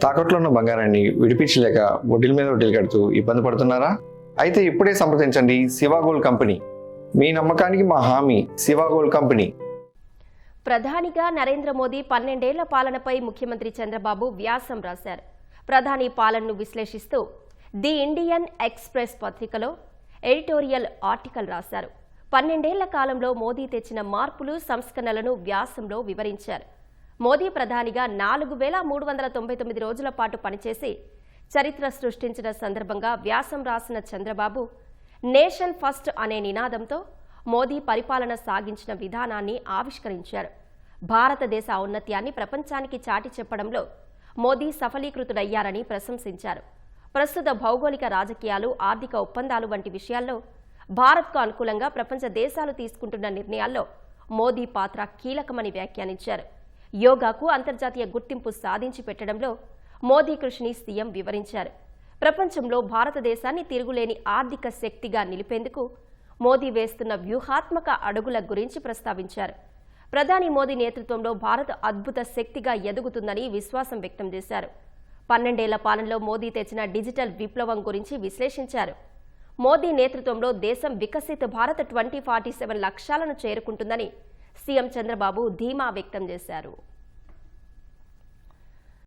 తాకట్లో ఉన్న బంగారాన్ని విడిపించలేక వడ్డీల మీద వడ్డీలు కడుతూ ఇబ్బంది పడుతున్నారా? అయితే ఇప్పుడే సంప్రదించండి శివ గోల్డ్ కంపెనీ. మీ నమ్మకానికి మా హామీ శివ గోల్డ్ కంపెనీ. ప్రధానిగా నరేంద్ర మోదీ 12 ఏళ్ల పాలనపై ముఖ్యమంత్రి చంద్రబాబు వ్యాసం రాశారు. ప్రధాని పాలనను విశ్లేషిస్తూ ది ఇండియన్ ఎక్స్ప్రెస్ పత్రికలో ఎడిటోరియల్ ఆర్టికల్ రాశారు. 12 ఏళ్ల కాలంలో మోదీ తెచ్చిన మార్పులు, సంస్కరణలను వ్యాసంలో వివరించారు. మోదీ ప్రధానిగా 4399 రోజుల పాటు పనిచేసి చరిత్ర సృష్టించిన సందర్భంగా వ్యాసం రాసిన చంద్రబాబు నేషన్ ఫస్ట్ అనే నినాదంతో మోదీ పరిపాలన సాగించిన విధానాన్ని ఆవిష్కరించారు. భారతదేశ ఔన్నత్యాన్ని ప్రపంచానికి చాటి చెప్పడంలో మోదీ సఫలీకృతుడయ్యారని ప్రశంసించారు. ప్రస్తుత భౌగోళిక రాజకీయాలు, ఆర్థిక ఒప్పందాలు వంటి విషయాల్లో భారత్కు అనుకూలంగా ప్రపంచ దేశాలు తీసుకుంటున్న నిర్ణయాల్లో మోదీ పాత్ర కీలకమని వ్యాఖ్యానించారు. యోగాకు అంతర్జాతీయ గుర్తింపు సాధించి పెట్టడంలో మోదీ కృషిని సీఎం వివరించారు. ప్రపంచంలో భారతదేశాన్ని తిరుగులేని ఆర్థిక శక్తిగా నిలిపేందుకు మోదీ వేస్తున్న వ్యూహాత్మక అడుగుల గురించి ప్రస్తావించారు. ప్రధాని మోదీ నేతృత్వంలో భారత్ అద్భుత శక్తిగా ఎదుగుతుందని విశ్వాసం వ్యక్తం చేశారు. 12 ఏళ్ల పాలనలో మోదీ తెచ్చిన డిజిటల్ విప్లవం గురించి విశ్లేషించారు. మోదీ నేతృత్వంలో దేశం వికసిత భారత్ 2047 లక్ష్యాలను చేరుకుంటుందని సీఎం చంద్రబాబు ధీమా వ్యక్తం చేశారు.